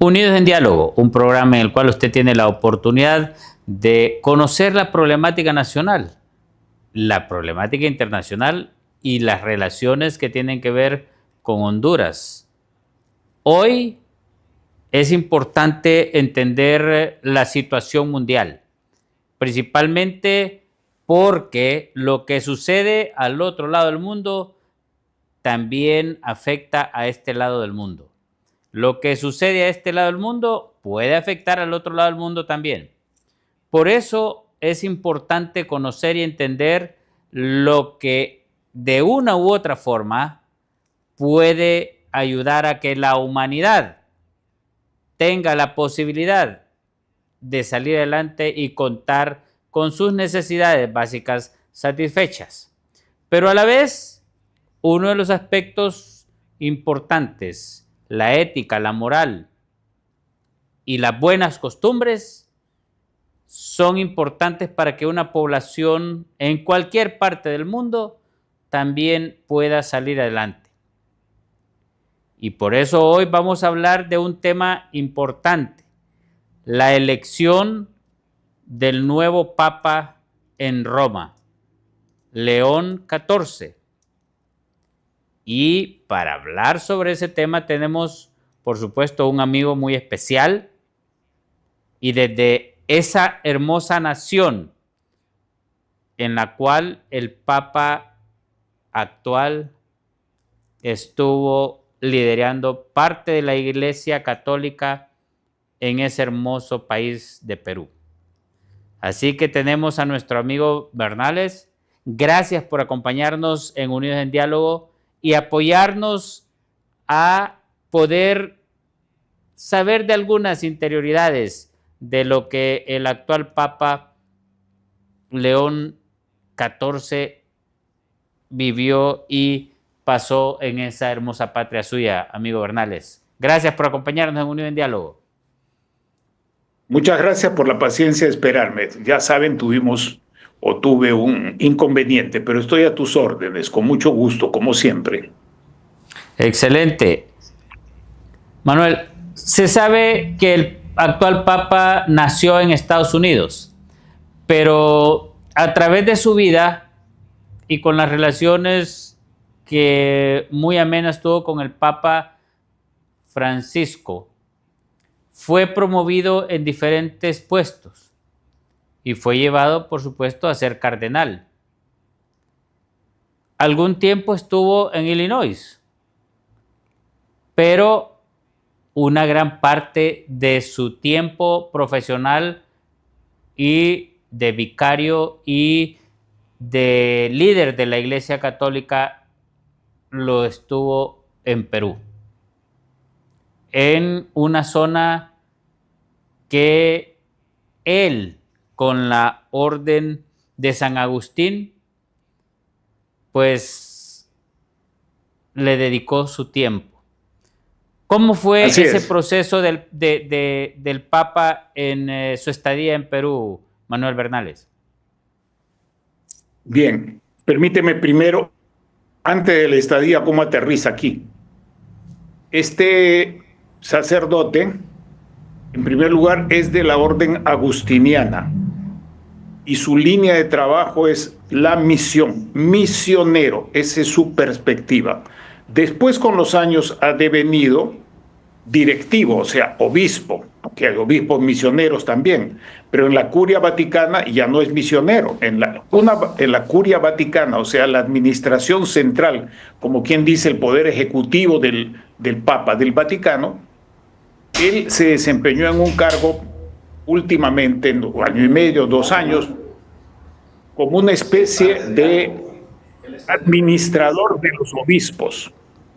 Unidos en Diálogo, un programa en el cual usted tiene la oportunidad de conocer la problemática nacional, la problemática internacional y las relaciones que tienen que ver con Honduras. Hoy es importante entender la situación mundial, principalmente porque lo que sucede al otro lado del mundo también afecta a este lado del mundo. Lo que sucede a este lado del mundo puede afectar al otro lado del mundo también. Por eso es importante conocer y entender lo que de una u otra forma puede ayudar a que la humanidad tenga la posibilidad de salir adelante y contar con sus necesidades básicas satisfechas. Pero a la vez, uno de los aspectos importantes, la ética, la moral y las buenas costumbres son importantes para que una población en cualquier parte del mundo también pueda salir adelante. Y por eso hoy vamos a hablar de un tema importante, la elección del nuevo Papa en Roma, León XIV. Y para hablar sobre ese tema tenemos, por supuesto, un amigo muy especial y desde esa hermosa nación en la cual el Papa actual estuvo liderando parte de la Iglesia Católica en ese hermoso país de Perú. Así que tenemos a nuestro amigo Bernales. Gracias por acompañarnos en Unidos en Diálogo y apoyarnos a poder saber de algunas interioridades de lo que el actual Papa León XIV vivió y pasó en esa hermosa patria suya, amigo Bernales. Gracias por acompañarnos en Unidos en Diálogo. Muchas gracias por la paciencia de esperarme. Ya saben, tuve un inconveniente, pero estoy a tus órdenes, con mucho gusto, como siempre. Excelente. Manuel, se sabe que el actual Papa nació en Estados Unidos, pero a través de su vida y con las relaciones que muy amenas tuvo con el Papa Francisco, fue promovido en diferentes puestos y fue llevado, por supuesto, a ser cardenal. Algún tiempo estuvo en Illinois, pero una gran parte de su tiempo profesional y de vicario y de líder de la Iglesia Católica lo estuvo en Perú, en una zona que él, con la Orden de San Agustín, pues le dedicó su tiempo. ¿Cómo fue ese proceso del Papa en su estadía en Perú, Manuel Bernales? Bien, permíteme primero, antes de la estadía, cómo aterriza aquí. Este sacerdote, en primer lugar, es de la orden agustiniana y su línea de trabajo es la misión, misionero, esa es su perspectiva. Después, con los años, ha devenido directivo, o sea, obispo, que hay obispos misioneros también, pero en la Curia Vaticana ya no es misionero. En la Curia Vaticana, o sea, la administración central, como quien dice el poder ejecutivo del Papa del Vaticano, él se desempeñó en un cargo últimamente, en un año y medio, 2 años, como una especie de administrador de los obispos.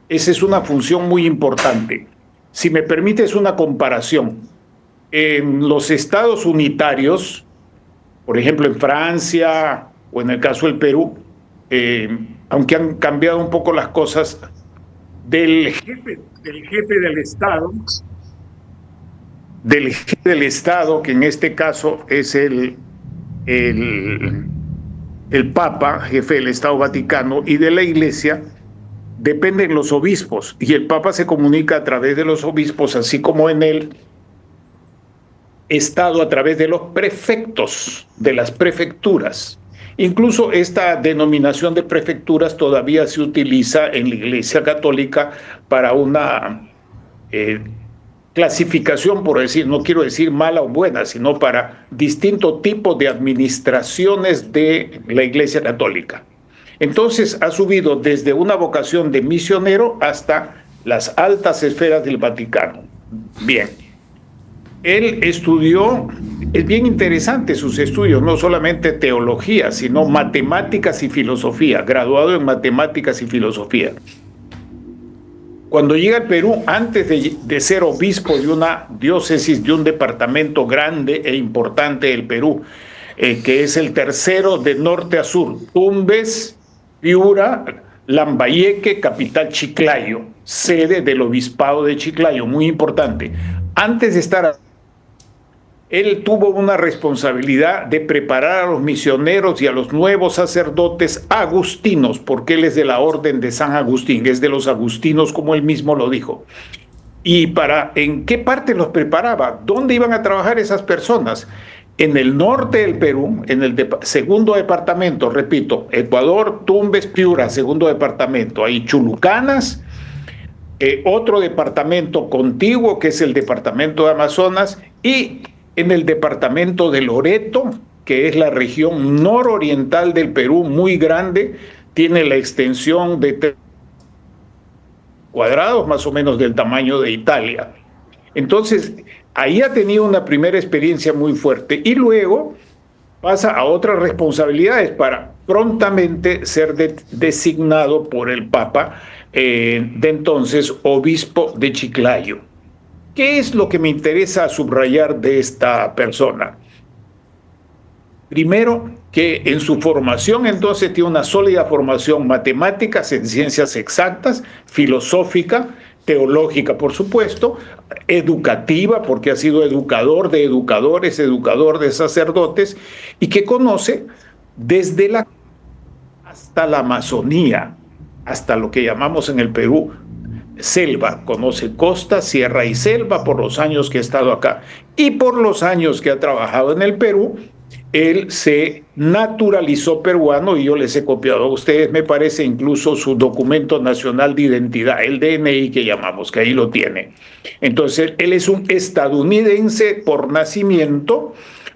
Esa es una función muy importante. Si me permites una comparación, en los estados unitarios, por ejemplo en Francia o en el caso del Perú, aunque han cambiado un poco las cosas, del jefe del Estado, que en este caso es el Papa, jefe del Estado Vaticano, y de la Iglesia, dependen los obispos y el Papa se comunica a través de los obispos, así como en el Estado a través de los prefectos, de las prefecturas. Incluso esta denominación de prefecturas todavía se utiliza en la Iglesia Católica para una clasificación, por decir, no quiero decir mala o buena, sino para distintos tipos de administraciones de la Iglesia Católica. Entonces ha subido desde una vocación de misionero hasta las altas esferas del Vaticano. Bien. Él estudió, es bien interesante sus estudios, no solamente teología, sino matemáticas y filosofía, graduado en matemáticas y filosofía. Cuando llega al Perú, antes de ser obispo de una diócesis, de un departamento grande e importante del Perú, que es el tercero de norte a sur, Tumbes, Piura, Lambayeque, capital Chiclayo, sede del obispado de Chiclayo, muy importante. Antes de estar, él tuvo una responsabilidad de preparar a los misioneros y a los nuevos sacerdotes agustinos, porque él es de la orden de San Agustín, es de los agustinos, como él mismo lo dijo. ¿Y en qué parte los preparaba? ¿Dónde iban a trabajar esas personas? En el norte del Perú, en el segundo departamento, repito, Ecuador, Tumbes, Piura, segundo departamento. Hay Chulucanas, otro departamento contiguo, que es el departamento de Amazonas, y en el departamento de Loreto, que es la región nororiental del Perú, muy grande, tiene la extensión de cuadrados, más o menos del tamaño de Italia. Entonces, ahí ha tenido una primera experiencia muy fuerte y luego pasa a otras responsabilidades para prontamente ser designado por el Papa, de entonces obispo de Chiclayo. ¿Qué es lo que me interesa subrayar de esta persona? Primero, que en su formación entonces tiene una sólida formación matemática, en ciencias exactas, filosófica, teológica, por supuesto, educativa, porque ha sido educador de educadores, educador de sacerdotes, y que conoce desde hasta la Amazonía, hasta lo que llamamos en el Perú selva, conoce costa, sierra y selva por los años que ha estado acá. Y por los años que ha trabajado en el Perú, él se naturalizó peruano y yo les he copiado a ustedes, me parece, incluso su documento nacional de identidad, el DNI que llamamos, que ahí lo tiene. Entonces, él es un estadounidense por nacimiento,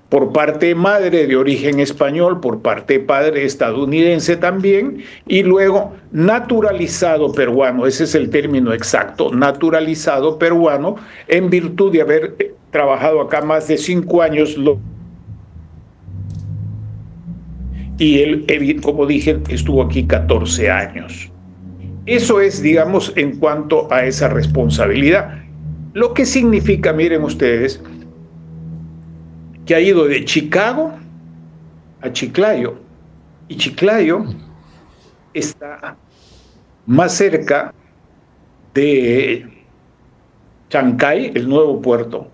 por parte de madre de origen español, por parte de padre estadounidense también, y luego naturalizado peruano, ese es el término exacto, naturalizado peruano, en virtud de haber trabajado acá más de 5 años. Y él, como dije, estuvo aquí 14 años. Eso es, digamos, en cuanto a esa responsabilidad. Lo que significa, miren ustedes, que ha ido de Chicago a Chiclayo. Y Chiclayo está más cerca de Chancay, el nuevo puerto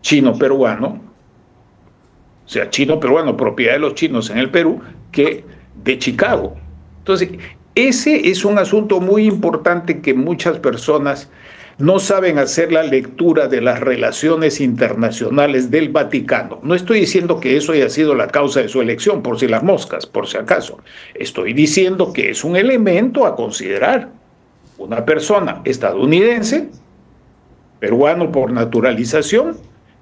chino-peruano, o sea, chino-peruano, propiedad de los chinos en el Perú, que de Chicago. Entonces, ese es un asunto muy importante que muchas personas no saben hacer la lectura de las relaciones internacionales del Vaticano. No estoy diciendo que eso haya sido la causa de su elección, por si las moscas, por si acaso. Estoy diciendo que es un elemento a considerar. Una persona estadounidense, peruano por naturalización,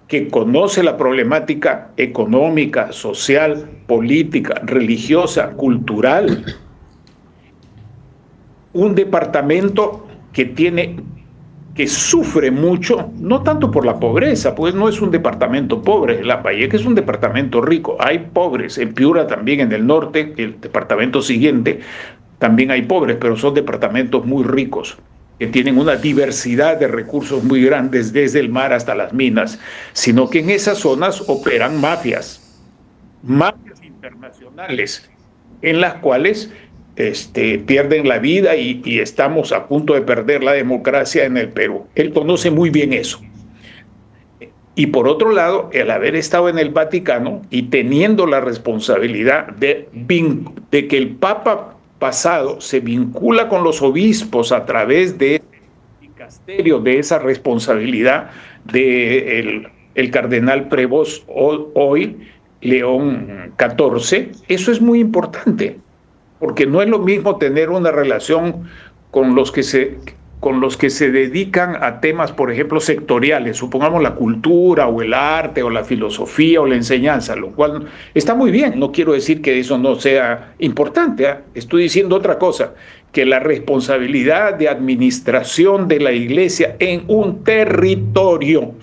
que conoce la problemática económica, social, política, religiosa, cultural. Un departamento que sufre mucho, no tanto por la pobreza, pues no es un departamento pobre, Lambayeque es un departamento rico, hay pobres, en Piura también, en el norte, el departamento siguiente, también hay pobres, pero son departamentos muy ricos, que tienen una diversidad de recursos muy grandes, desde el mar hasta las minas, sino que en esas zonas operan mafias internacionales, en las cuales pierden la vida y estamos a punto de perder la democracia en el Perú. Él conoce muy bien eso. Y por otro lado, el haber estado en el Vaticano y teniendo la responsabilidad de que el Papa pasado se vincula con los obispos a través de dicasterio, de esa responsabilidad de el cardenal Prevost hoy, León XIV, eso es muy importante, porque no es lo mismo tener una relación con los que se dedican a temas, por ejemplo, sectoriales, supongamos la cultura o el arte o la filosofía o la enseñanza, lo cual está muy bien, no quiero decir que eso no sea importante, ¿eh? Estoy diciendo otra cosa, que la responsabilidad de administración de la iglesia en un territorio,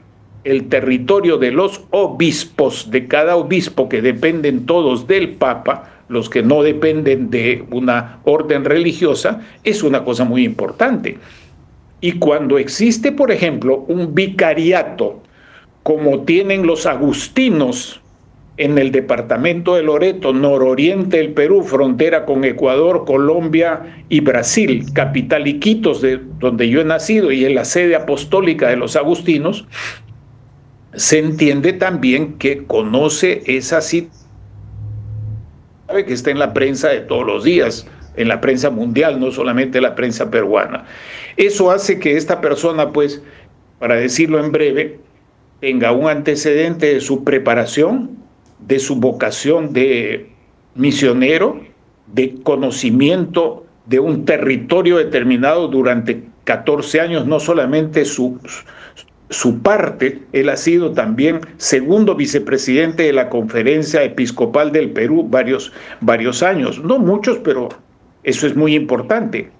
el territorio de los obispos, de cada obispo, que dependen todos del Papa, los que no dependen de una orden religiosa, es una cosa muy importante. Y cuando existe, por ejemplo, un vicariato, como tienen los agustinos en el departamento de Loreto, nororiente del Perú, frontera con Ecuador, Colombia y Brasil, capital Iquitos, de donde yo he nacido, y es la sede apostólica de los agustinos, se entiende también que conoce esa situación, sabe que está en la prensa de todos los días, en la prensa mundial, no solamente la prensa peruana. Eso hace que esta persona, pues, para decirlo en breve, tenga un antecedente de su preparación, de su vocación de misionero, de conocimiento de un territorio determinado durante 14 años, no solamente su parte, él ha sido también segundo vicepresidente de la Conferencia Episcopal del Perú varios años, no muchos, pero eso es muy importante,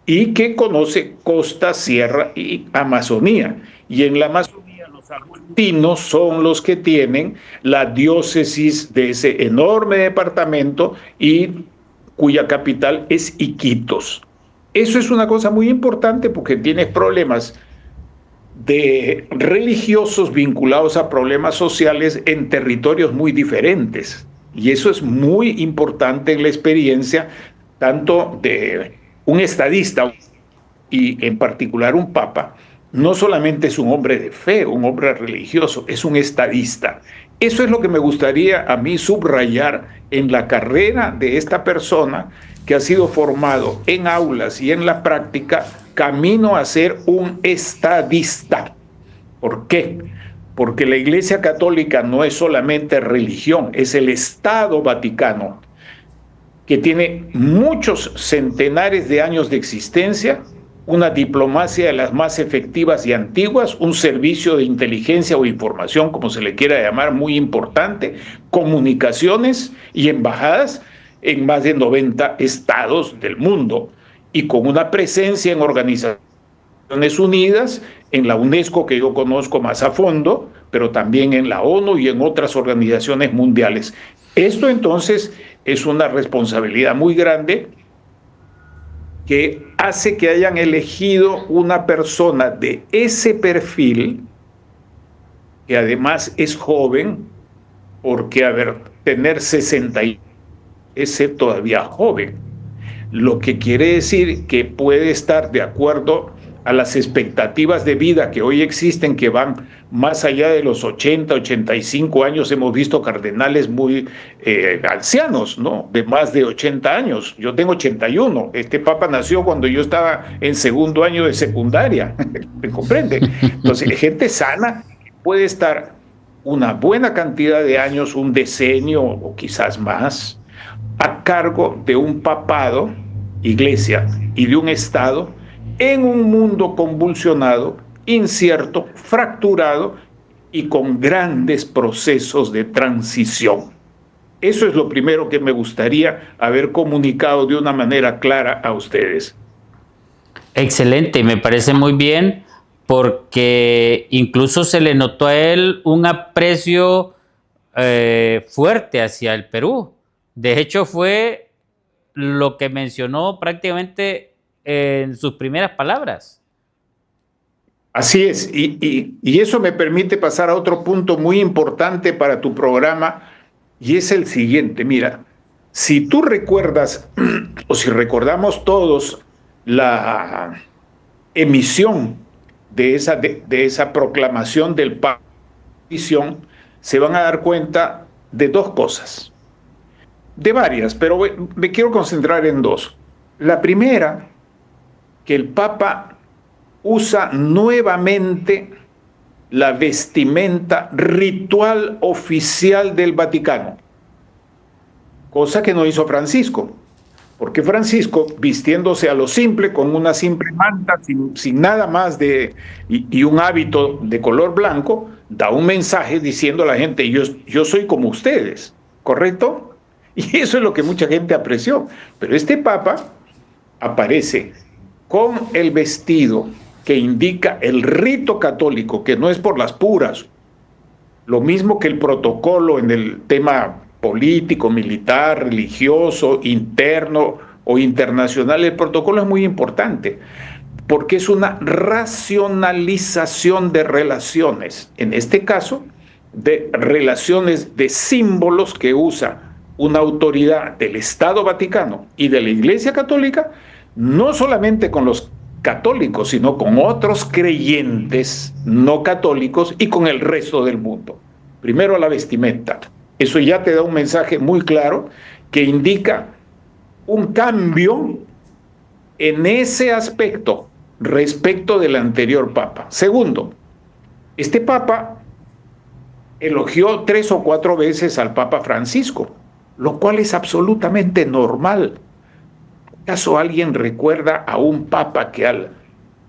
y que conoce costa, sierra y Amazonía, y en la Amazonía los agustinos son los que tienen la diócesis de ese enorme departamento y cuya capital es Iquitos. Eso es una cosa muy importante porque tienes problemas de religiosos vinculados a problemas sociales en territorios muy diferentes. Y eso es muy importante en la experiencia tanto de un estadista y en particular un papa. No solamente es un hombre de fe, un hombre religioso, es un estadista. Eso es lo que me gustaría a mí subrayar en la carrera de esta persona que ha sido formado en aulas y en la práctica camino a ser un estadista. ¿Por qué? Porque la Iglesia Católica no es solamente religión, es el Estado Vaticano, que tiene muchos centenares de años de existencia, una diplomacia de las más efectivas y antiguas, un servicio de inteligencia o información, como se le quiera llamar, muy importante, comunicaciones y embajadas en más de 90 estados del mundo, y con una presencia en organizaciones Unidas, en la UNESCO, que yo conozco más a fondo, pero también en la ONU y en otras organizaciones mundiales. Esto entonces es una responsabilidad muy grande que hace que hayan elegido una persona de ese perfil, que además es joven, porque, a ver, tener 60 es ser todavía joven, lo que quiere decir que puede estar de acuerdo a las expectativas de vida que hoy existen, que van más allá de los 80, 85 años. Hemos visto cardenales muy ancianos, ¿no? De más de 80 años. Yo tengo 81. Este papa nació cuando yo estaba en segundo año de secundaria. ¿Me comprende? Entonces, gente sana puede estar una buena cantidad de años, un decenio o quizás más, a cargo de un papado, iglesia, y de un Estado en un mundo convulsionado, incierto, fracturado y con grandes procesos de transición. Eso es lo primero que me gustaría haber comunicado de una manera clara a ustedes. Excelente, me parece muy bien, porque incluso se le notó a él un aprecio fuerte hacia el Perú. De hecho, fue lo que mencionó prácticamente en sus primeras palabras. Así es, y eso me permite pasar a otro punto muy importante para tu programa, y es el siguiente. Mira, si tú recuerdas, o si recordamos todos, la emisión de esa proclamación del Papa, se van a dar cuenta de dos cosas, de varias, pero me quiero concentrar en dos. La primera, que el Papa usa nuevamente la vestimenta ritual oficial del Vaticano, cosa que no hizo Francisco, porque Francisco, vistiéndose a lo simple, con una simple manta, sin nada más y un hábito de color blanco, da un mensaje diciendo a la gente, yo soy como ustedes, ¿correcto? Y eso es lo que mucha gente apreció. Pero este Papa aparece con el vestido que indica el rito católico, que no es por las puras, lo mismo que el protocolo en el tema político, militar, religioso, interno o internacional. El protocolo es muy importante porque es una racionalización de relaciones, en este caso, de relaciones de símbolos que usa una autoridad del Estado Vaticano y de la Iglesia Católica, no solamente con los católicos, sino con otros creyentes no católicos y con el resto del mundo. Primero la vestimenta. Eso ya te da un mensaje muy claro que indica un cambio en ese aspecto respecto del anterior Papa. Segundo, este Papa elogió 3 o 4 veces al Papa Francisco, lo cual es absolutamente normal. ¿Acaso alguien recuerda a un Papa que al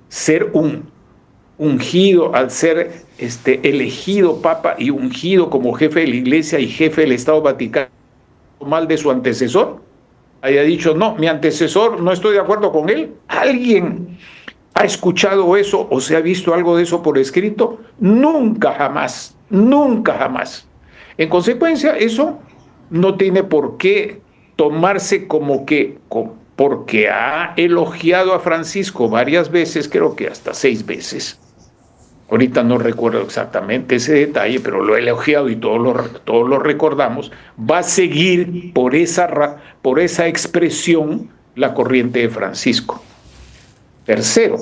ser ungido, al ser elegido Papa y ungido como jefe de la Iglesia y jefe del Estado Vaticano, mal de su antecesor, haya dicho, no, mi antecesor, no estoy de acuerdo con él? ¿Alguien ha escuchado eso o se ha visto algo de eso por escrito? Nunca, jamás, nunca, jamás. En consecuencia, eso no tiene por qué tomarse como que, porque ha elogiado a Francisco varias veces, creo que hasta 6 veces. Ahorita no recuerdo exactamente ese detalle, pero lo he elogiado y todos lo recordamos. Va a seguir por esa expresión la corriente de Francisco. Tercero,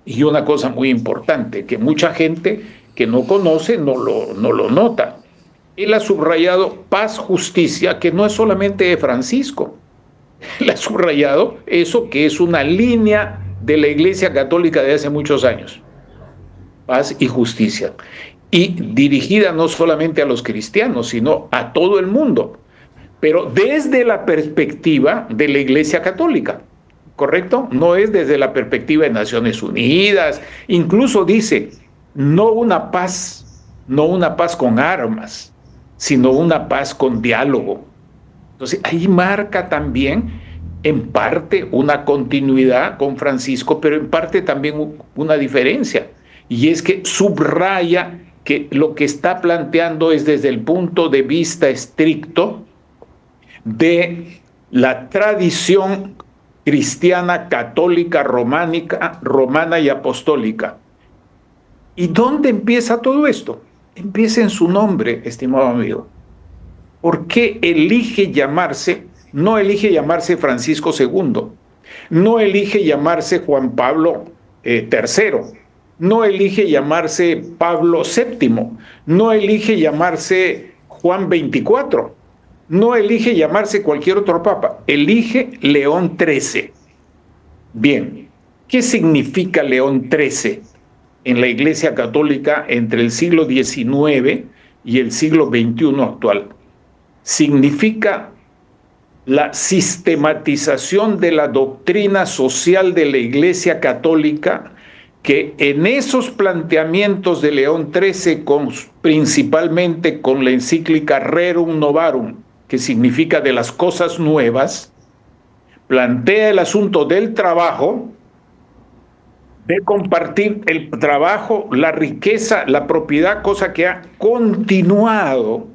y una cosa muy importante, que mucha gente que no conoce no lo nota. Él ha subrayado paz, justicia, que no es solamente de Francisco. Él ha subrayado eso que es una línea de la Iglesia Católica de hace muchos años. Paz y justicia. Y dirigida no solamente a los cristianos, sino a todo el mundo. Pero desde la perspectiva de la Iglesia Católica. ¿Correcto? No es desde la perspectiva de Naciones Unidas. Incluso dice, no una paz con armas, sino una paz con diálogo. Entonces, ahí marca también, en parte, una continuidad con Francisco, pero en parte también una diferencia. Y es que subraya que lo que está planteando es desde el punto de vista estricto de la tradición cristiana, católica, romana y apostólica. ¿Y dónde empieza todo esto? Empieza en su nombre, estimado amigo. ¿Por qué no elige llamarse Francisco II? No elige llamarse Juan Pablo III. No elige llamarse Pablo VII. No elige llamarse Juan XXIV. No elige llamarse cualquier otro papa, elige León XIII. Bien, ¿qué significa León XIII en la Iglesia Católica entre el siglo XIX y el siglo XXI actual? Significa la sistematización de la doctrina social de la Iglesia Católica, que en esos planteamientos de León XIII, principalmente con la encíclica Rerum Novarum, que significa de las cosas nuevas, plantea el asunto del trabajo, de compartir el trabajo, la riqueza, la propiedad, cosa que ha continuado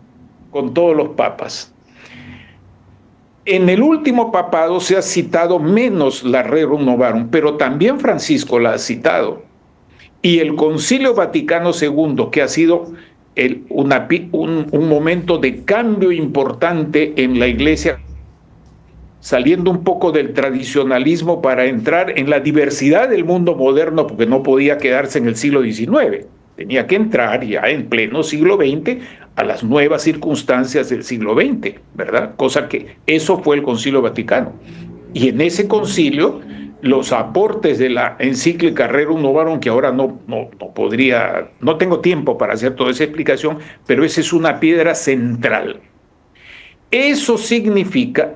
con todos los papas. En el último papado se ha citado menos la Rerum Novarum, pero también Francisco la ha citado. Y el Concilio Vaticano II, que ha sido un momento de cambio importante en la Iglesia, saliendo un poco del tradicionalismo para entrar en la diversidad del mundo moderno, porque no podía quedarse en el siglo XIX, tenía que entrar ya en pleno siglo XX a las nuevas circunstancias del siglo XX, ¿verdad? Cosa que eso fue el Concilio Vaticano. Y en ese concilio, los aportes de la encíclica Rerum Novarum, que ahora no podría, no tengo tiempo para hacer toda esa explicación, pero esa es una piedra central. Eso significa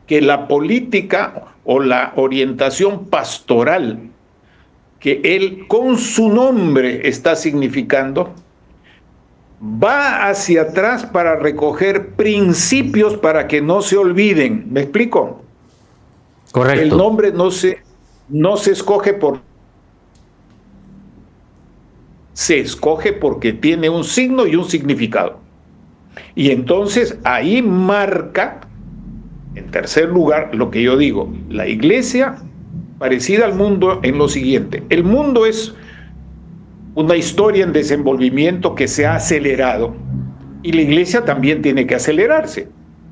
que la política o la orientación pastoral que él con su nombre está significando va hacia atrás para recoger principios para que no se olviden. ¿Me explico? Correcto. El nombre no se escoge se escoge porque tiene un signo y un significado. Y entonces ahí marca, en tercer lugar, lo que yo digo, la iglesia parecida al mundo en lo siguiente. El mundo es una historia en desenvolvimiento que se ha acelerado y la iglesia también tiene que acelerarse.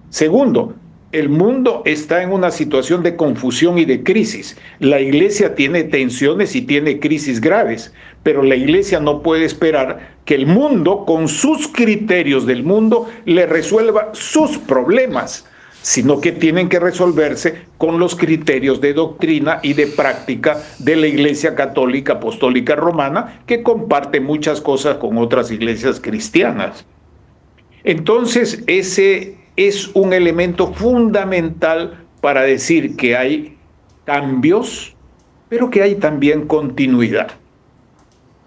Segundo, el mundo está en una situación de confusión y de crisis. La iglesia tiene tensiones y tiene crisis graves, pero la iglesia no puede esperar que el mundo, con sus criterios del mundo, le resuelva sus problemas, sino que tienen que resolverse con los criterios de doctrina y de práctica de la Iglesia Católica Apostólica Romana, que comparte muchas cosas con otras iglesias cristianas. Entonces, ese es un elemento fundamental para decir que hay cambios, pero que hay también continuidad.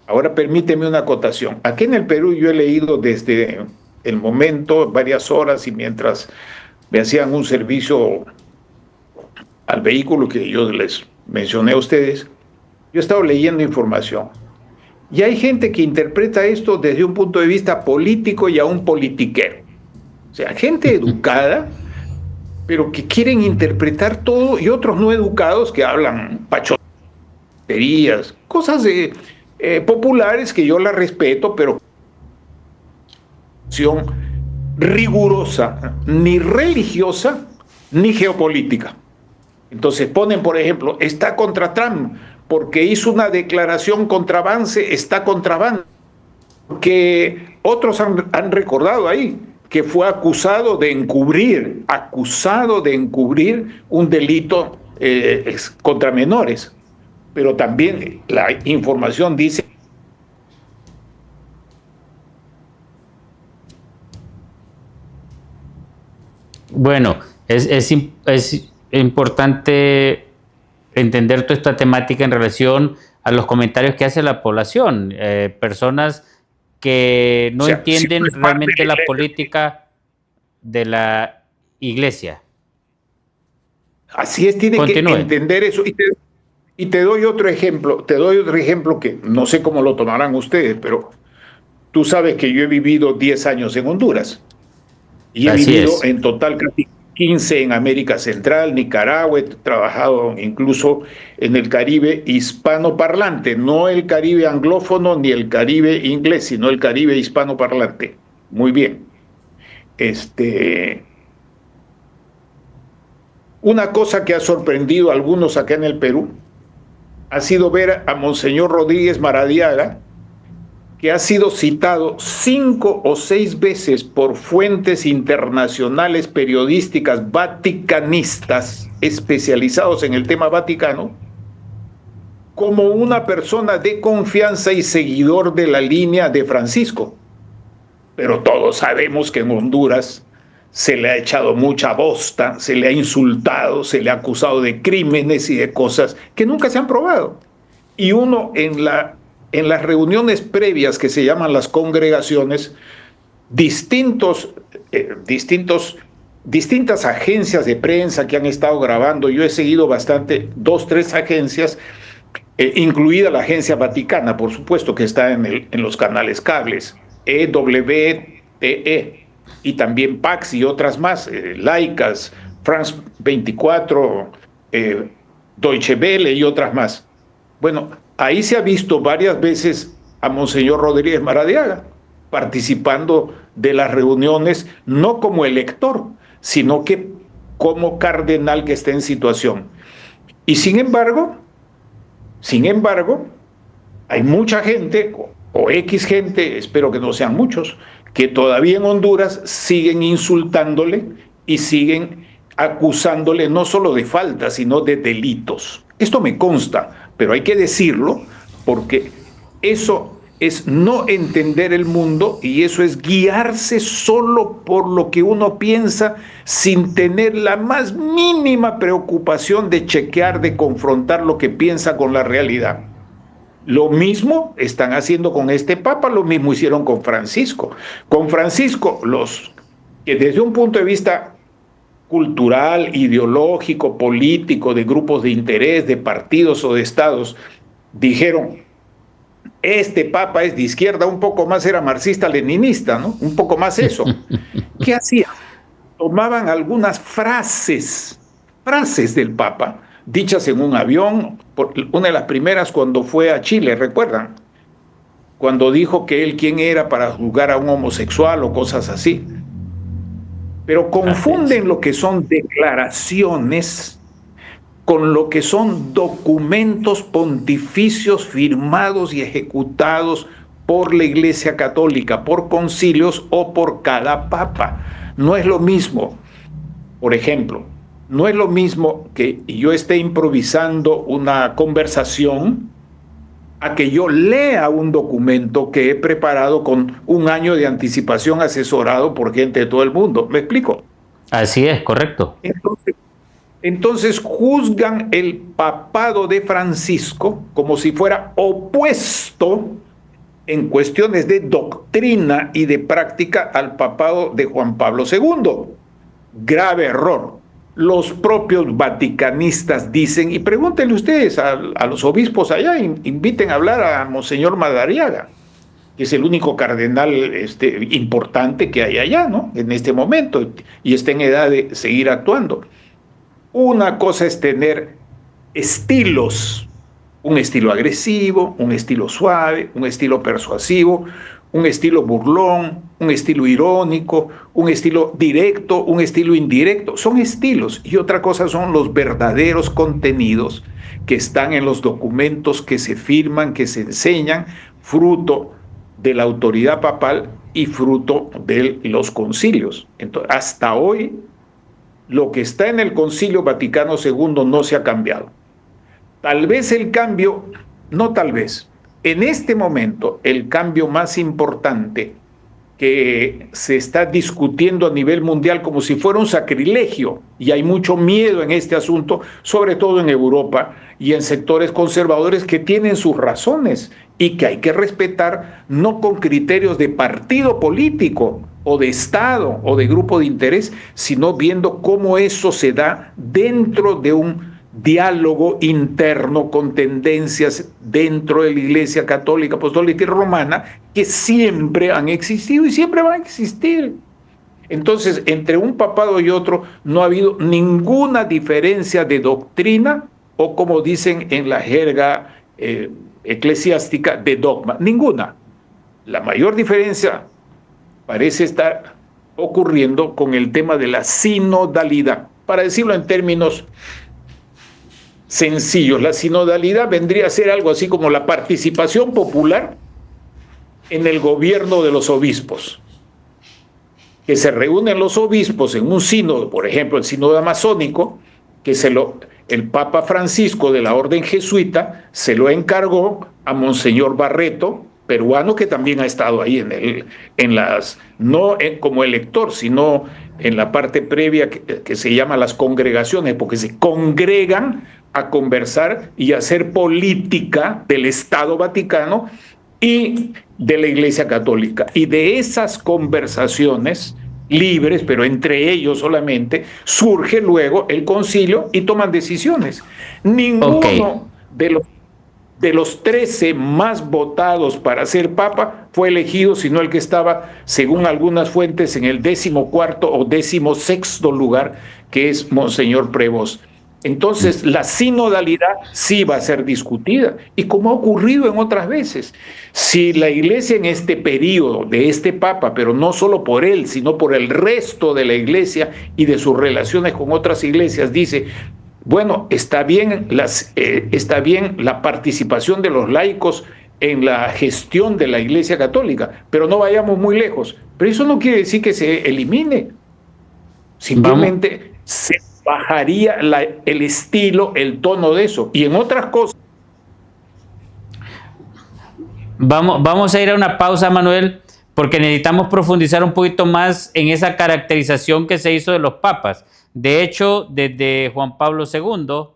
Ahora permíteme una acotación. Aquí en el Perú yo he leído desde el momento, varias horas, y mientras me hacían un servicio al vehículo que yo les mencioné a ustedes, yo he estado leyendo información. Y hay gente que interpreta esto desde un punto de vista político y aún politiquero. O sea, gente educada, pero que quieren interpretar todo, y otros no educados que hablan pachoterías, cosas populares que yo las respeto, pero rigurosa, ni religiosa, ni geopolítica. Entonces ponen, por ejemplo, está contra Trump, porque hizo una declaración contra Vance, está contra Vance. Que otros han recordado ahí que fue acusado de encubrir un delito contra menores. Pero también la información dice Bueno, es importante entender toda esta temática en relación a los comentarios que hace la población, personas que no entienden realmente la política de la iglesia. Así es, tiene que entender eso. Y te doy otro ejemplo, que no sé cómo lo tomarán ustedes, pero tú sabes que yo he vivido 10 años en Honduras. Y he vivido en total casi 15 en América Central, Nicaragua, he trabajado incluso en el Caribe hispanoparlante, no el Caribe anglófono ni el Caribe inglés, sino el Caribe hispanoparlante. Muy bien. Una cosa que ha sorprendido a algunos acá en el Perú ha sido ver a Monseñor Rodríguez Maradiaga, que ha sido citado 5 o 6 veces por fuentes internacionales periodísticas vaticanistas especializados en el tema Vaticano, como una persona de confianza y seguidor de la línea de Francisco. Pero todos sabemos que en Honduras se le ha echado mucha bosta, se le ha insultado, se le ha acusado de crímenes y de cosas que nunca se han probado. Y uno en las reuniones previas que se llaman las congregaciones, distintas agencias de prensa que han estado grabando, yo he seguido bastante, 2, 3 agencias, incluida la agencia Vaticana, por supuesto, que está en los canales cables, EWTE, y también Pax y otras más, laicas, France 24, Deutsche Welle y otras más. Bueno, ahí se ha visto varias veces a Monseñor Rodríguez Maradiaga participando de las reuniones, no como elector, sino que como cardenal que está en situación. Y sin embargo, hay mucha gente, o X gente, espero que no sean muchos, que todavía en Honduras siguen insultándole y siguen acusándole no solo de faltas, sino de delitos. Esto me consta, pero hay que decirlo porque eso es no entender el mundo y eso es guiarse solo por lo que uno piensa sin tener la más mínima preocupación de chequear, de confrontar lo que piensa con la realidad. Lo mismo están haciendo con este Papa, lo mismo hicieron con Francisco. Con Francisco, los que desde un punto de vista cultural, ideológico, político, de grupos de interés, de partidos o de estados, dijeron, este Papa es de izquierda, un poco más era marxista-leninista, ¿no? Un poco más eso. ¿Qué hacían? Tomaban algunas frases del Papa, dichas en un avión, una de las primeras cuando fue a Chile, ¿recuerdan? Cuando dijo que él quién era para juzgar a un homosexual o cosas así. Pero confunden lo que son declaraciones con lo que son documentos pontificios firmados y ejecutados por la Iglesia Católica, por concilios o por cada papa. No es lo mismo, por ejemplo, no es lo mismo que yo esté improvisando una conversación a que yo lea un documento que he preparado con un año de anticipación asesorado por gente de todo el mundo. ¿Me explico? Así es, correcto. Entonces juzgan el papado de Francisco como si fuera opuesto en cuestiones de doctrina y de práctica al papado de Juan Pablo II. Grave error. Los propios vaticanistas dicen, y pregúntenle ustedes a los obispos allá, inviten a hablar a Monseñor Madariaga, que es el único cardenal importante que hay allá, ¿no? En este momento, y está en edad de seguir actuando. Una cosa es tener estilos, un estilo agresivo, un estilo suave, un estilo persuasivo, un estilo burlón, un estilo irónico, un estilo directo, un estilo indirecto. Son estilos. Y otra cosa son los verdaderos contenidos que están en los documentos que se firman, que se enseñan, fruto de la autoridad papal y fruto de los concilios. Entonces, hasta hoy, lo que está en el Concilio Vaticano II no se ha cambiado. Tal vez el cambio, no tal vez, en este momento el cambio más importante que se está discutiendo a nivel mundial como si fuera un sacrilegio, y hay mucho miedo en este asunto, sobre todo en Europa y en sectores conservadores que tienen sus razones y que hay que respetar, no con criterios de partido político o de Estado o de grupo de interés, sino viendo cómo eso se da dentro de un diálogo interno con tendencias dentro de la Iglesia Católica, Apostólica y Romana que siempre han existido y siempre van a existir. Entonces, entre un papado y otro no ha habido ninguna diferencia de doctrina o, como dicen en la jerga eclesiástica, de dogma. Ninguna. La mayor diferencia parece estar ocurriendo con el tema de la sinodalidad. Para decirlo en términos sencillos, la sinodalidad vendría a ser algo así como la participación popular en el gobierno de los obispos. Que se reúnen los obispos en un sínodo, por ejemplo, el sínodo amazónico, que el Papa Francisco de la Orden Jesuita se lo encargó a Monseñor Barreto, peruano, que también ha estado ahí no como elector, sino en la parte previa que se llama las congregaciones, porque se congregan a conversar y a hacer política del Estado Vaticano y de la Iglesia Católica. Y de esas conversaciones libres, pero entre ellos solamente, surge luego el concilio y toman decisiones. Ninguno de los 13 más votados para ser papa fue elegido, sino el que estaba, según algunas fuentes, en el 14º o 16º lugar, que es Monseñor Prevost. Entonces, la sinodalidad sí va a ser discutida, y como ha ocurrido en otras veces. Si la Iglesia en este periodo de este Papa, pero no solo por él, sino por el resto de la Iglesia y de sus relaciones con otras iglesias, dice, bueno, está bien la participación de los laicos en la gestión de la Iglesia Católica, pero no vayamos muy lejos. Pero eso no quiere decir que se elimine. Simplemente se bajaría el estilo, el tono de eso. Y en otras cosas. Vamos a ir a una pausa, Manuel, porque necesitamos profundizar un poquito más en esa caracterización que se hizo de los papas. De hecho, desde Juan Pablo II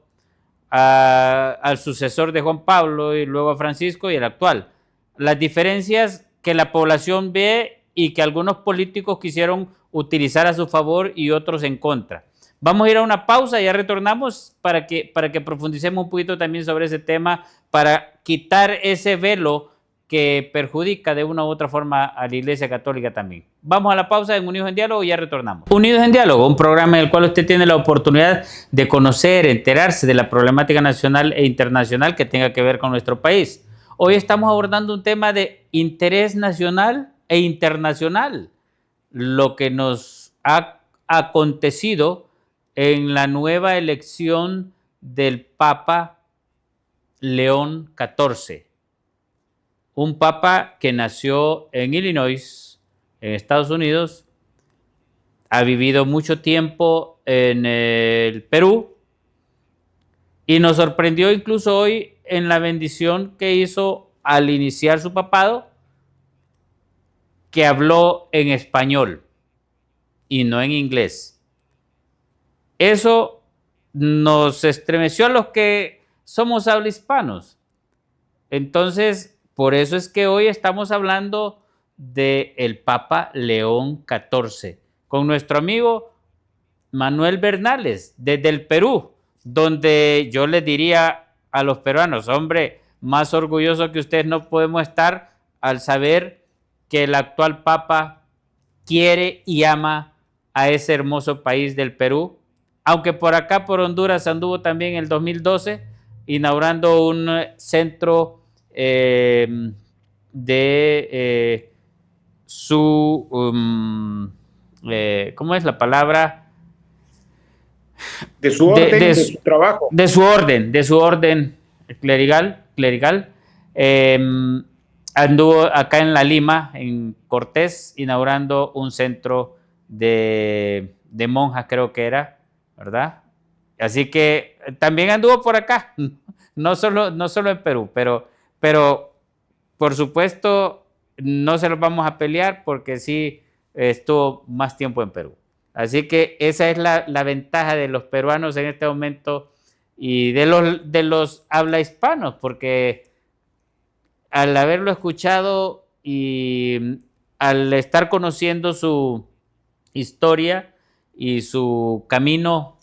al sucesor de Juan Pablo y luego a Francisco y el actual. Las diferencias que la población ve y que algunos políticos quisieron utilizar a su favor y otros en contra. Vamos a ir a una pausa y ya retornamos para que profundicemos un poquito también sobre ese tema, para quitar ese velo que perjudica de una u otra forma a la Iglesia Católica también. Vamos a la pausa en Unidos en Diálogo y ya retornamos. Unidos en Diálogo, un programa en el cual usted tiene la oportunidad de conocer, enterarse de la problemática nacional e internacional que tenga que ver con nuestro país. Hoy estamos abordando un tema de interés nacional e internacional, lo que nos ha acontecido en la nueva elección del Papa León XIV. Un papa que nació en Illinois, en Estados Unidos, ha vivido mucho tiempo en el Perú y nos sorprendió incluso hoy en la bendición que hizo al iniciar su papado, que habló en español y no en inglés. Eso nos estremeció a los que somos habla hispanos. Entonces, por eso es que hoy estamos hablando del Papa León XIV, con nuestro amigo Manuel Bernales, desde el Perú, donde yo les diría a los peruanos, hombre, más orgulloso que ustedes no podemos estar al saber que el actual Papa quiere y ama a ese hermoso país del Perú, aunque por acá, por Honduras, anduvo también en el 2012, inaugurando un centro de su, ¿cómo es la palabra? De su orden, de su trabajo. De su orden clerical. Anduvo acá en La Lima, en Cortés, inaugurando un centro de monjas, creo que era, ¿verdad? Así que también anduvo por acá, no solo en Perú, pero por supuesto no se los vamos a pelear porque sí estuvo más tiempo en Perú. Así que esa es la ventaja de los peruanos en este momento y de los habla hispanos, porque al haberlo escuchado y al estar conociendo su historia y su camino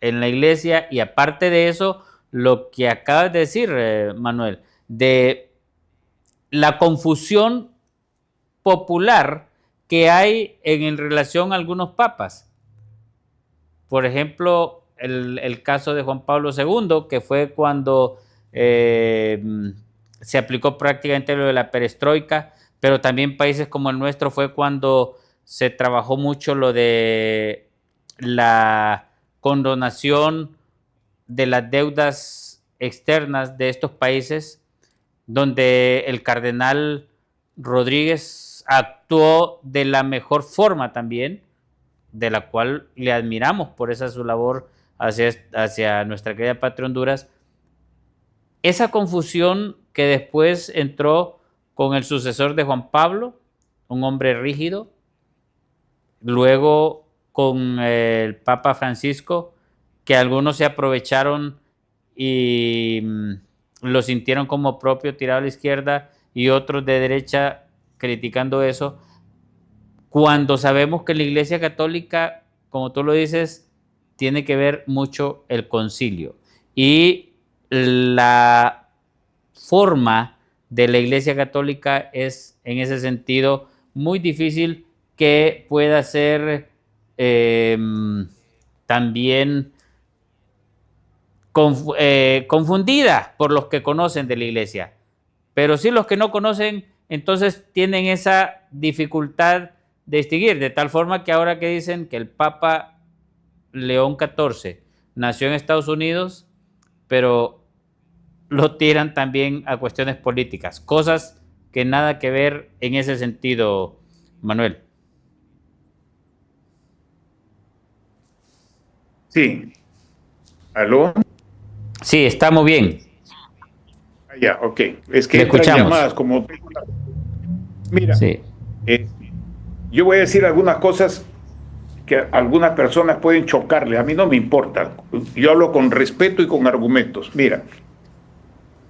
en la iglesia, y aparte de eso, lo que acabas de decir, Manuel, de la confusión popular que hay en relación a algunos papas. Por ejemplo, el caso de Juan Pablo II, que fue cuando se aplicó prácticamente lo de la perestroika, pero también países como el nuestro fue cuando se trabajó mucho lo de la condonación de las deudas externas de estos países, donde el cardenal Rodríguez actuó de la mejor forma también, de la cual le admiramos por esa su labor hacia nuestra querida patria Honduras. Esa confusión que después entró con el sucesor de Juan Pablo, un hombre rígido, luego con el Papa Francisco, que algunos se aprovecharon y lo sintieron como propio, tirado a la izquierda, y otros de derecha criticando eso, cuando sabemos que la Iglesia Católica, como tú lo dices, tiene que ver mucho el concilio. Y la forma de la Iglesia Católica es, en ese sentido, muy difícil que pueda ser también confundida por los que conocen de la Iglesia. Pero sí, los que no conocen, entonces tienen esa dificultad de distinguir, de tal forma que ahora que dicen que el Papa León XIV nació en Estados Unidos, pero lo tiran también a cuestiones políticas, cosas que nada que ver en ese sentido, Manuel. Sí. ¿Aló? Sí, estamos bien. Ya, ok. Es que Le entran escuchamos. llamadas como... Mira, Sí. eh, yo voy a decir algunas cosas que algunas personas pueden chocarle. A mí no me importa. Yo hablo con respeto y con argumentos. Mira,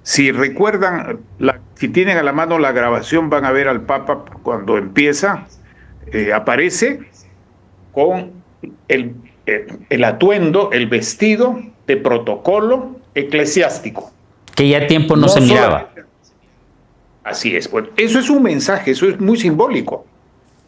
si recuerdan, si tienen a la mano la grabación, van a ver al Papa cuando empieza, aparece con el atuendo, el vestido de protocolo eclesiástico. Que ya tiempo no No se miraba. solamente, así es. Bueno, eso es un mensaje, eso es muy simbólico.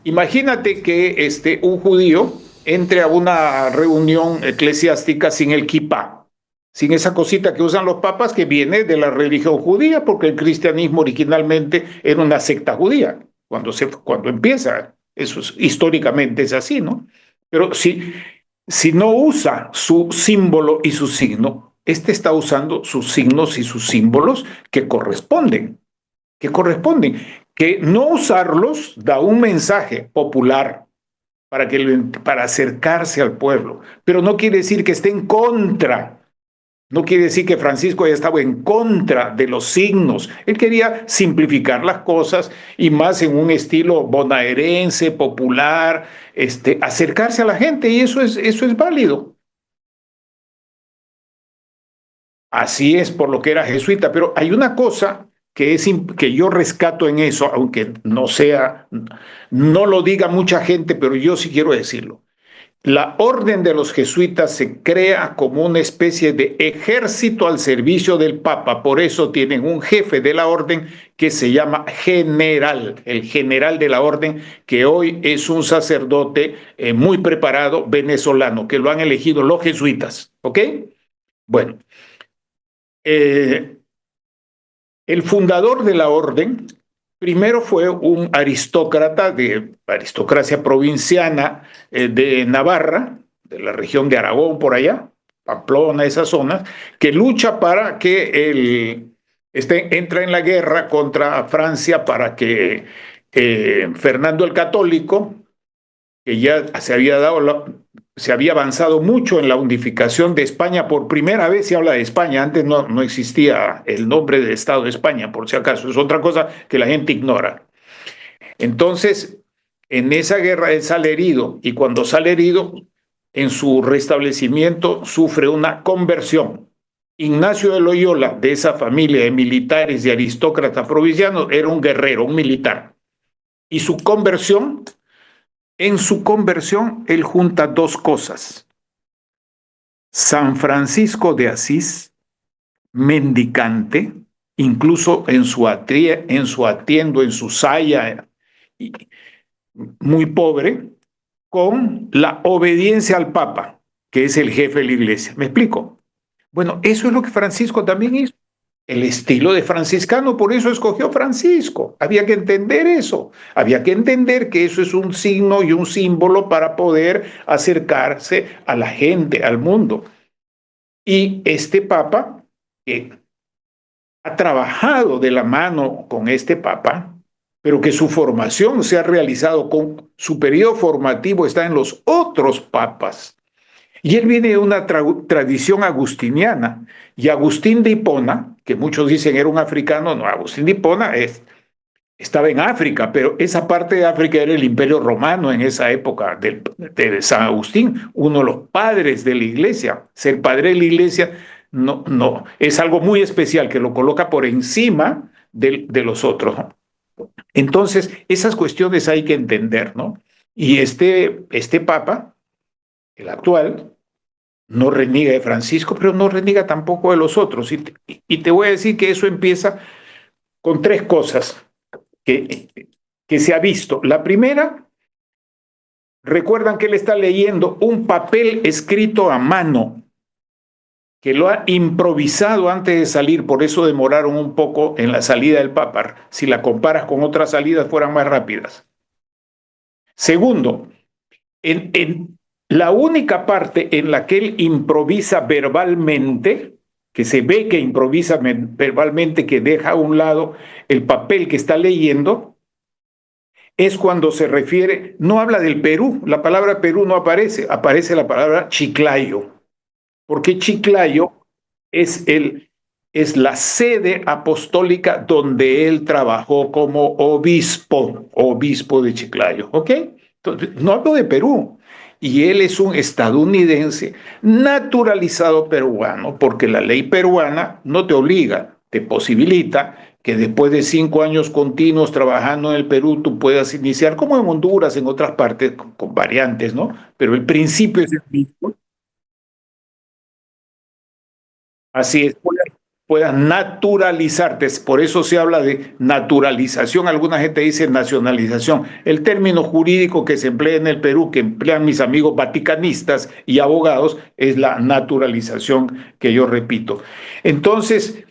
Imagínate que un judío entre a una reunión eclesiástica sin el kippah, sin esa cosita que usan los papas que viene de la religión judía, porque el cristianismo originalmente era una secta judía, cuando empieza. Eso históricamente es así, ¿no? Pero si no usa su símbolo y su signo, está usando sus signos y sus símbolos que corresponden, que no usarlos da un mensaje popular para acercarse al pueblo, pero no quiere decir que esté en contra, no quiere decir que Francisco haya estado en contra de los signos. Él quería simplificar las cosas y más en un estilo bonaerense, popular, acercarse a la gente y eso es válido. Así es por lo que era jesuita, pero hay una cosa que yo rescato en eso, aunque no lo diga mucha gente, pero yo sí quiero decirlo. La orden de los jesuitas se crea como una especie de ejército al servicio del Papa, por eso tienen un jefe de la orden que se llama general, el general de la orden, que hoy es un sacerdote muy preparado venezolano, que lo han elegido los jesuitas, ¿ok? Bueno, eh, el fundador de la orden primero fue un aristócrata de aristocracia provinciana de Navarra, de la región de Aragón por allá, Pamplona, esas zonas, que lucha para que entra en la guerra contra Francia para que Fernando el Católico, que ya se había avanzado mucho en la unificación de España. Por primera vez se habla de España, antes no existía el nombre de Estado de España, por si acaso, es otra cosa que la gente ignora. Entonces, en esa guerra él sale herido y cuando sale herido, en su restablecimiento sufre una conversión. Ignacio de Loyola, de esa familia de militares y aristócratas provincianos, era un guerrero, un militar. Y en su conversión, él junta dos cosas. San Francisco de Asís, mendicante, incluso en su atiendo, en su saya, muy pobre, con la obediencia al Papa, que es el jefe de la iglesia. ¿Me explico? Bueno, eso es lo que Francisco también hizo. El estilo de franciscano, por eso escogió Francisco. Había que entender eso. Había que entender que eso es un signo y un símbolo para poder acercarse a la gente, al mundo. Y este Papa, que ha trabajado de la mano con este Papa, pero que su formación se ha realizado su periodo formativo está en los otros papas. Y él viene de una tradición agustiniana. Y Agustín de Hipona, que muchos dicen era un africano, no, Agustín de Hipona estaba en África, pero esa parte de África era el Imperio Romano en esa época de San Agustín, uno de los padres de la iglesia. Ser padre de la iglesia no, es algo muy especial que lo coloca por encima de los otros, ¿no? Entonces, esas cuestiones hay que entender, ¿no? Y este Papa, el actual, no reniega de Francisco, pero no reniega tampoco de los otros. Y te voy a decir que eso empieza con tres cosas que se ha visto. La primera, recuerdan que él está leyendo un papel escrito a mano, que lo ha improvisado antes de salir, por eso demoraron un poco en la salida del Papa. Si la comparas con otras salidas, fueran más rápidas. Segundo, en la única parte en la que él improvisa verbalmente, que se ve que improvisa verbalmente, que deja a un lado el papel que está leyendo, es cuando no habla del Perú, la palabra Perú no aparece, aparece la palabra Chiclayo. porque Chiclayo es la sede apostólica donde él trabajó como obispo de Chiclayo, ¿ok? Entonces, no hablo de Perú. Y él es un estadounidense naturalizado peruano, porque la ley peruana no te obliga, te posibilita que después de 5 años continuos trabajando en el Perú tú puedas iniciar, como en Honduras, en otras partes, con variantes, ¿no? Pero el principio es el mismo. Así es, puedas naturalizarte. Por eso se habla de naturalización. Alguna gente dice nacionalización. El término jurídico que se emplea en el Perú, que emplean mis amigos vaticanistas y abogados, es la naturalización que yo repito. Entonces,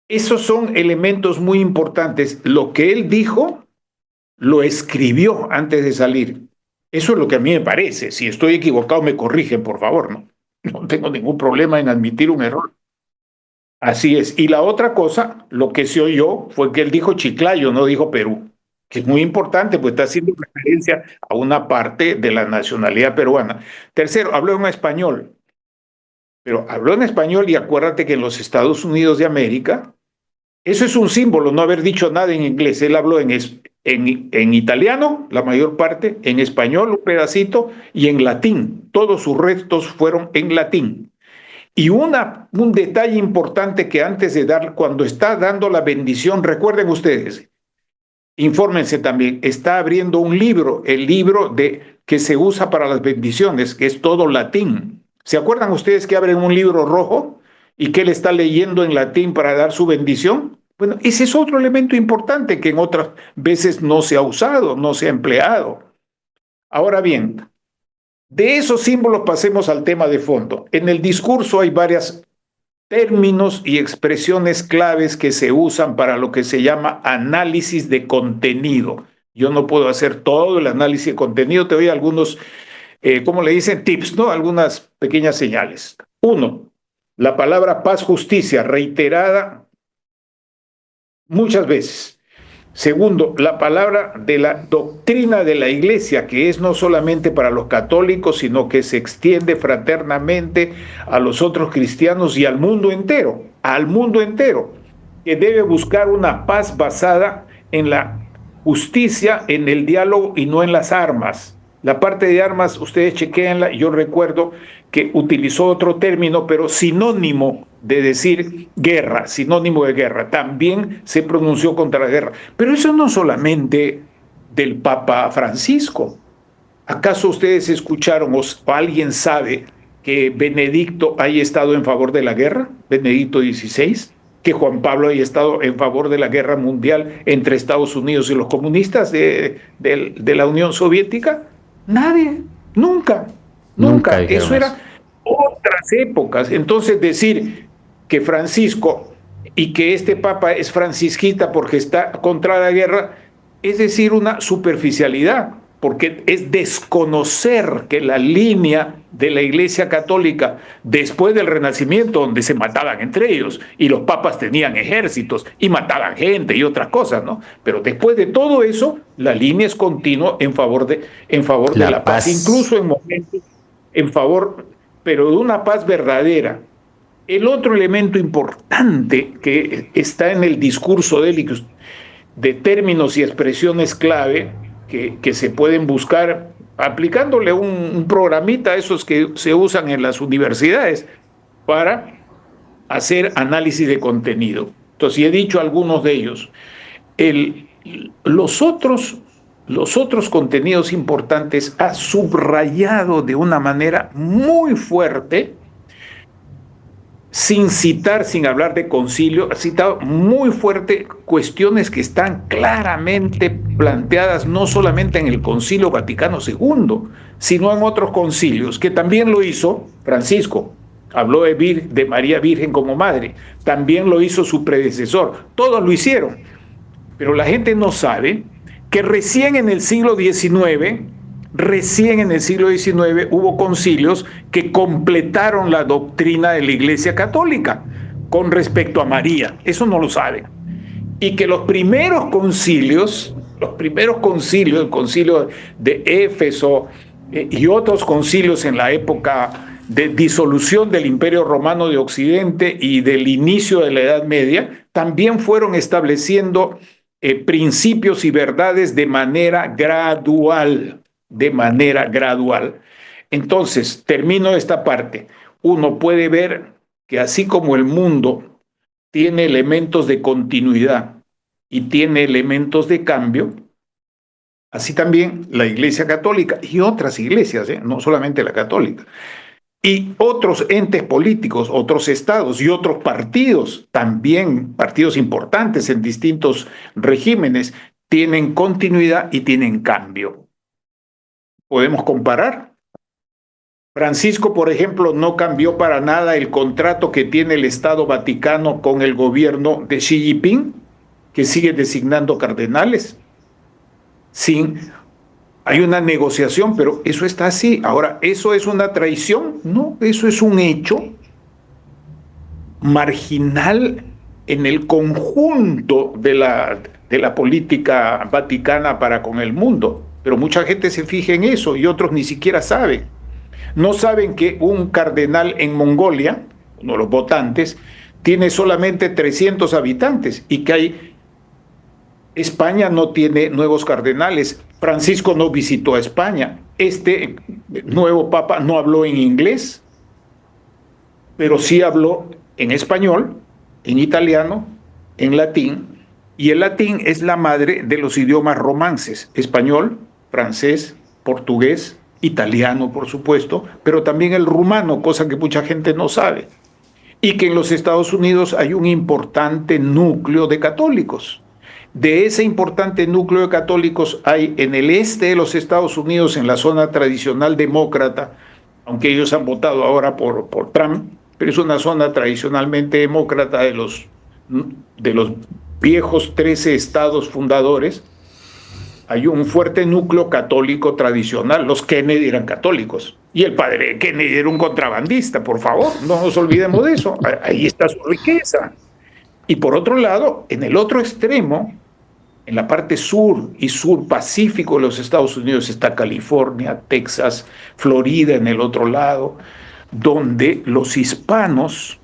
esos son elementos muy importantes. Lo que él dijo, lo escribió antes de salir. Eso es lo que a mí me parece. Si estoy equivocado, me corrigen, por favor, ¿no? No tengo ningún problema en admitir un error. Así es. Y la otra cosa, lo que se oyó fue que él dijo Chiclayo, no dijo Perú, que es muy importante, pues está haciendo referencia a una parte de la nacionalidad peruana. Tercero, habló en español, pero habló en español y acuérdate que en los Estados Unidos de América, eso es un símbolo, no haber dicho nada en inglés. Él habló en italiano, la mayor parte, en español, un pedacito, y en latín. Todos sus restos fueron en latín. Y un detalle importante que antes de dar, cuando está dando la bendición, recuerden ustedes, infórmense también, está abriendo un libro, el libro que se usa para las bendiciones, que es todo latín. ¿Se acuerdan ustedes que abren un libro rojo y que él está leyendo en latín para dar su bendición? Bueno, ese es otro elemento importante que en otras veces no se ha usado, no se ha empleado. Ahora bien, de esos símbolos pasemos al tema de fondo. En el discurso hay varios términos y expresiones claves que se usan para lo que se llama análisis de contenido. Yo no puedo hacer todo el análisis de contenido, te doy algunos, ¿cómo le dicen? Tips, ¿no? Algunas pequeñas señales. Uno, la palabra paz, justicia, reiterada muchas veces. Segundo, la palabra de la doctrina de la Iglesia, que es no solamente para los católicos, sino que se extiende fraternamente a los otros cristianos y al mundo entero, que debe buscar una paz basada en la justicia, en el diálogo y no en las armas. La parte de armas, ustedes chequéenla, yo recuerdo que utilizó otro término, pero sinónimo de decir guerra, sinónimo de guerra. También se pronunció contra la guerra. Pero eso no solamente del Papa Francisco. ¿Acaso ustedes escucharon o alguien sabe que Benedicto haya estado en favor de la guerra? Benedicto XVI. Que Juan Pablo haya estado en favor de la guerra mundial entre Estados Unidos y los comunistas de la Unión Soviética. Nadie, nunca. Eso era otras épocas. Entonces decir que Francisco y que este papa es francisquita porque está contra la guerra, es decir, una superficialidad, porque es desconocer que la línea de la Iglesia Católica después del Renacimiento, donde se mataban entre ellos y los papas tenían ejércitos y mataban gente y otras cosas, ¿no? Pero después de todo eso, la línea es continua en favor de la paz, incluso en momentos en favor, pero de una paz verdadera. El otro elemento importante que está en el discurso de él, de términos y expresiones clave que se pueden buscar aplicándole un programita a esos que se usan en las universidades para hacer análisis de contenido. Entonces, he dicho algunos de ellos. Los otros contenidos importantes ha subrayado de una manera muy fuerte, sin citar, sin hablar de concilio, ha citado muy fuerte cuestiones que están claramente planteadas no solamente en el Concilio Vaticano II, sino en otros concilios, que también lo hizo Francisco. Habló de María Virgen como madre, también lo hizo su predecesor, todos lo hicieron. Pero la gente no sabe que recién en el siglo XIX hubo concilios que completaron la doctrina de la Iglesia Católica con respecto a María. Eso no lo saben. Y que los primeros concilios, el concilio de Éfeso y otros concilios en la época de disolución del Imperio Romano de Occidente y del inicio de la Edad Media, también fueron estableciendo principios y verdades de manera gradual, Entonces, termino esta parte. Uno puede ver que así como el mundo tiene elementos de continuidad y tiene elementos de cambio, así también la Iglesia Católica y otras iglesias, no solamente la católica, y otros entes políticos, otros estados y otros partidos, también partidos importantes en distintos regímenes, tienen continuidad y tienen cambio. Podemos comparar. Francisco, por ejemplo, no cambió para nada el contrato que tiene el Estado Vaticano con el gobierno de Xi Jinping, que sigue designando cardenales. Hay una negociación, pero eso está así. Ahora, ¿eso es una traición? No, eso es un hecho marginal en el conjunto de la política vaticana para con el mundo. Pero mucha gente se fija en eso y otros ni siquiera saben. No saben que un cardenal en Mongolia, uno de los votantes, tiene solamente 300 habitantes y que España no tiene nuevos cardenales. Francisco no visitó a España. Este nuevo papa no habló en inglés, pero sí habló en español, en italiano, en latín, y el latín es la madre de los idiomas romances: español, francés, portugués, italiano, por supuesto, pero también el rumano, cosa que mucha gente no sabe. Y que en los Estados Unidos hay un importante núcleo de católicos. De ese importante núcleo de católicos hay en el este de los Estados Unidos, en la zona tradicional demócrata, aunque ellos han votado ahora por Trump, pero es una zona tradicionalmente demócrata de los viejos 13 estados fundadores. Hay un fuerte núcleo católico tradicional. Los Kennedy eran católicos. Y el padre de Kennedy era un contrabandista, por favor, no nos olvidemos de eso. Ahí está su riqueza. Y por otro lado, en el otro extremo, en la parte sur y sur pacífico de los Estados Unidos, está California, Texas, Florida en el otro lado, donde los hispanos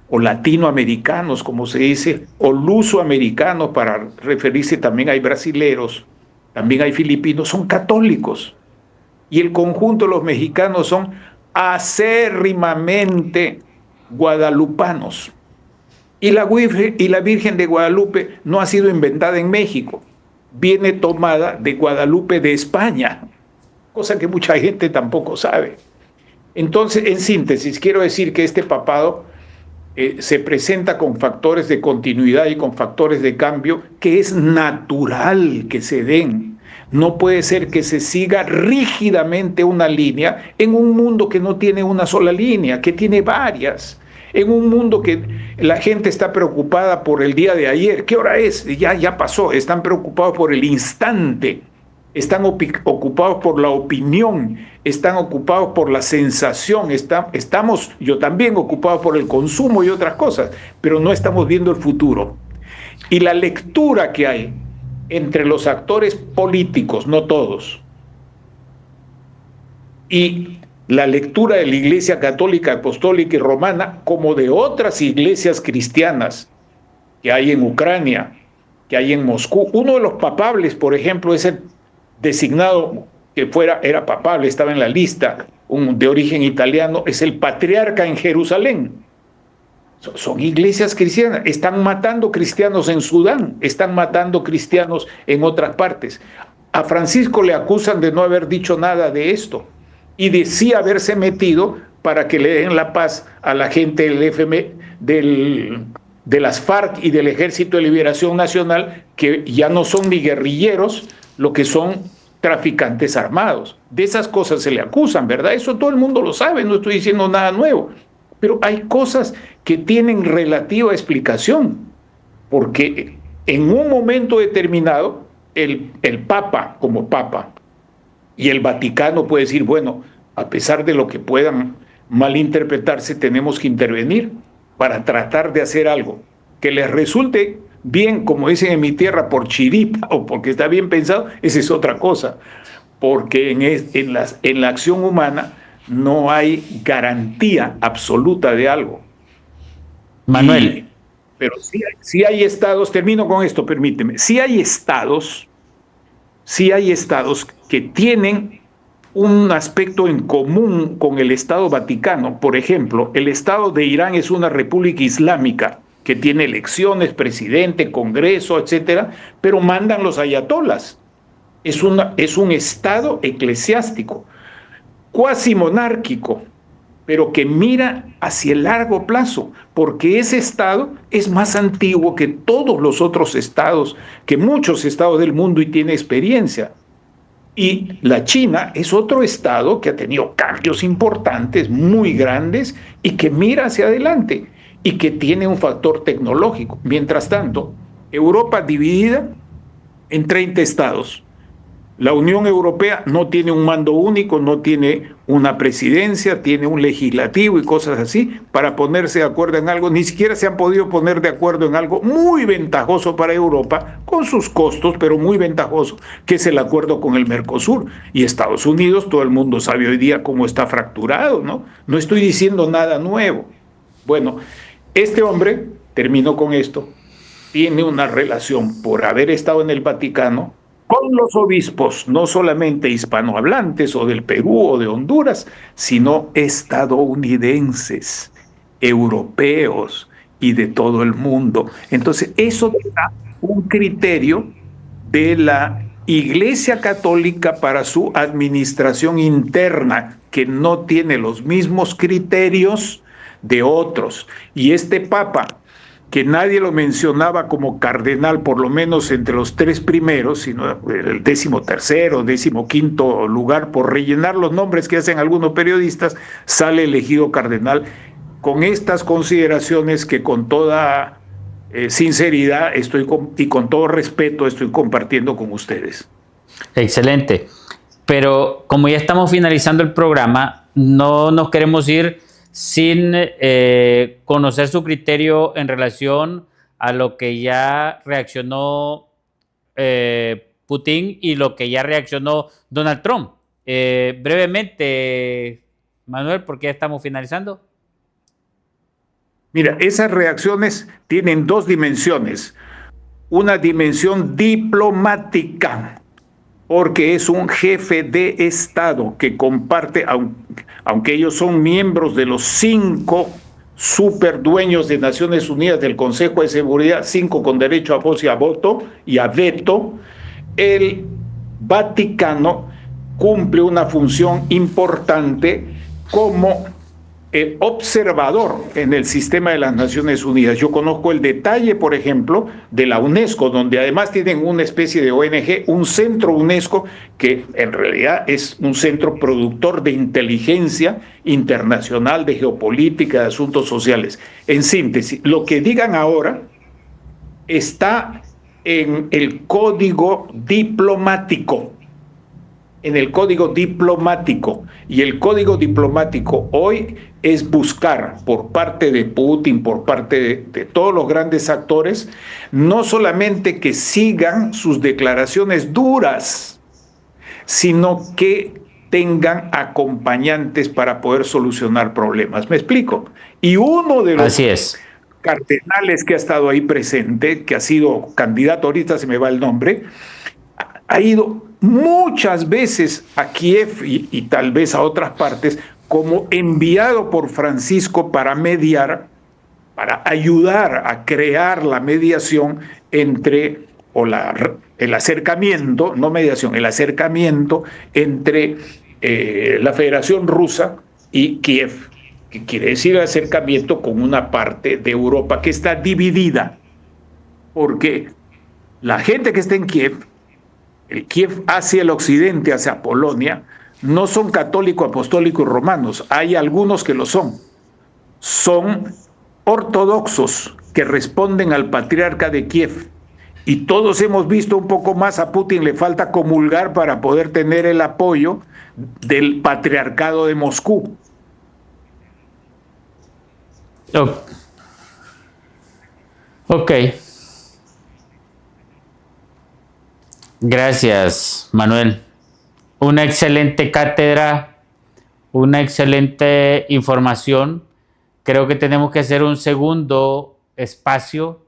o latinoamericanos, como se dice, o lusoamericanos, para referirse también hay brasileros, también hay filipinos, son católicos. Y el conjunto de los mexicanos son acérrimamente guadalupanos. Y la Virgen de Guadalupe no ha sido inventada en México, viene tomada de Guadalupe de España, cosa que mucha gente tampoco sabe. Entonces, en síntesis, quiero decir que este papado se presenta con factores de continuidad y con factores de cambio que es natural que se den. No puede ser que se siga rígidamente una línea en un mundo que no tiene una sola línea, que tiene varias. En un mundo que la gente está preocupada por el día de ayer. ¿Qué hora es? Ya pasó. Están preocupados por el instante. Están ocupados por la opinión. Están ocupados por la sensación. Estamos, yo también, ocupados por el consumo y otras cosas. Pero no estamos viendo el futuro. Y la lectura que hay entre los actores políticos, no todos, y la lectura de la Iglesia Católica, Apostólica y Romana, como de otras iglesias cristianas que hay en Ucrania, que hay en Moscú. Uno de los papables, por ejemplo, es el designado que era papable, estaba en la lista, de origen italiano, es el patriarca en Jerusalén. Son iglesias cristianas. Están matando cristianos en Sudán, están matando cristianos en otras partes. A Francisco le acusan de no haber dicho nada de esto y de sí haberse metido para que le den la paz a la gente del FMI, de las FARC y del Ejército de Liberación Nacional, que ya no son ni guerrilleros, lo que son traficantes armados. De esas cosas se le acusan, ¿verdad? Eso todo el mundo lo sabe, no estoy diciendo nada nuevo. Pero hay cosas que tienen relativa explicación, porque en un momento determinado el Papa, como Papa, y el Vaticano puede decir, bueno, a pesar de lo que puedan malinterpretarse, tenemos que intervenir para tratar de hacer algo que les resulte bien, como dicen en mi tierra, por chiripa o porque está bien pensado. Esa es otra cosa, porque en la acción humana no hay garantía absoluta de algo. Manuel. Pero sí hay estados, termino con esto, permíteme, sí hay estados que tienen un aspecto en común con el Estado Vaticano. Por ejemplo, el Estado de Irán es una república islámica que tiene elecciones, presidente, congreso, etcétera, pero mandan los ayatolas. Es un Estado eclesiástico, cuasi monárquico, pero que mira hacia el largo plazo, porque ese estado es más antiguo que todos los otros estados, que muchos estados del mundo y tiene experiencia. Y la China es otro estado que ha tenido cambios importantes, muy grandes, y que mira hacia adelante, y que tiene un factor tecnológico. Mientras tanto, Europa dividida en 30 estados. La Unión Europea no tiene un mando único, no tiene una presidencia, tiene un legislativo y cosas así para ponerse de acuerdo en algo. Ni siquiera se han podido poner de acuerdo en algo muy ventajoso para Europa, con sus costos, pero muy ventajoso, que es el acuerdo con el Mercosur. Y Estados Unidos, todo el mundo sabe hoy día cómo está fracturado, ¿no? No estoy diciendo nada nuevo. Bueno, este hombre, termino con esto, tiene una relación por haber estado en el Vaticano con los obispos, no solamente hispanohablantes o del Perú o de Honduras, sino estadounidenses, europeos y de todo el mundo. Entonces, eso da un criterio de la Iglesia Católica para su administración interna, que no tiene los mismos criterios de otros. Y este Papa, que nadie lo mencionaba como cardenal, por lo menos entre los 3 primeros, sino el 13º, 15º lugar, por rellenar los nombres que hacen algunos periodistas, sale elegido cardenal con estas consideraciones que con toda sinceridad y con todo respeto estoy compartiendo con ustedes. Excelente. Pero como ya estamos finalizando el programa, no nos queremos ir sin conocer su criterio en relación a lo que ya reaccionó Putin y lo que ya reaccionó Donald Trump. Brevemente, Manuel, porque ya estamos finalizando. Mira, esas reacciones tienen 2 dimensiones. Una dimensión diplomática, porque es un jefe de Estado que comparte, aunque ellos son miembros de los 5 superdueños de Naciones Unidas del Consejo de Seguridad, 5 con derecho a voz y a voto y a veto, el Vaticano cumple una función importante como observador en el sistema de las Naciones Unidas. Yo conozco el detalle, por ejemplo, de la UNESCO, donde además tienen una especie de ONG, un centro UNESCO que en realidad es un centro productor de inteligencia internacional, de geopolítica, de asuntos sociales. En síntesis, lo que digan ahora está en el código diplomático. En el código diplomático. Y el código diplomático hoy es buscar por parte de Putin, por parte de todos los grandes actores, no solamente que sigan sus declaraciones duras, sino que tengan acompañantes para poder solucionar problemas. ¿Me explico? Y uno de los cardenales que ha estado ahí presente, que ha sido candidato, ahorita se me va el nombre, ha ido muchas veces a Kiev y tal vez a otras partes como enviado por Francisco para mediar, para ayudar a crear la mediación entre, el acercamiento, no mediación, el acercamiento entre la Federación Rusa y Kiev, que quiere decir el acercamiento con una parte de Europa que está dividida, porque la gente que está en Kiev, el Kiev hacia el occidente, hacia Polonia, no son católicos, apostólicos y romanos. Hay algunos que lo son. Son ortodoxos que responden al patriarca de Kiev. Y todos hemos visto un poco más, a Putin le falta comulgar para poder tener el apoyo del patriarcado de Moscú. Ok. Gracias, Manuel. Una excelente cátedra, Una excelente información. Creo que tenemos que hacer un segundo espacio,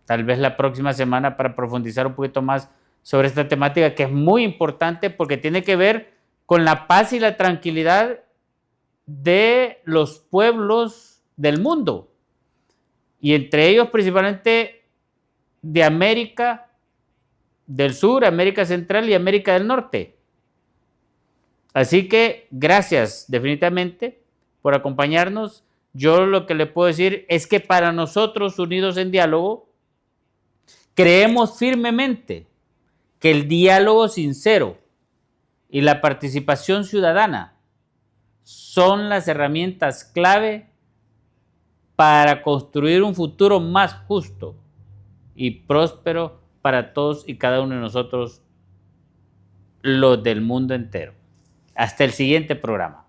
tal vez la próxima semana, para profundizar un poquito más sobre esta temática, que es muy importante porque tiene que ver con la paz y la tranquilidad de los pueblos del mundo, y entre ellos principalmente de América del Sur, América Central y América del Norte. Así que gracias definitivamente por acompañarnos. Yo lo que le puedo decir es que para nosotros, Unidos en Diálogo, creemos firmemente que el diálogo sincero y la participación ciudadana son las herramientas clave para construir un futuro más justo y próspero para todos y cada uno de nosotros, los del mundo entero. Hasta el siguiente programa.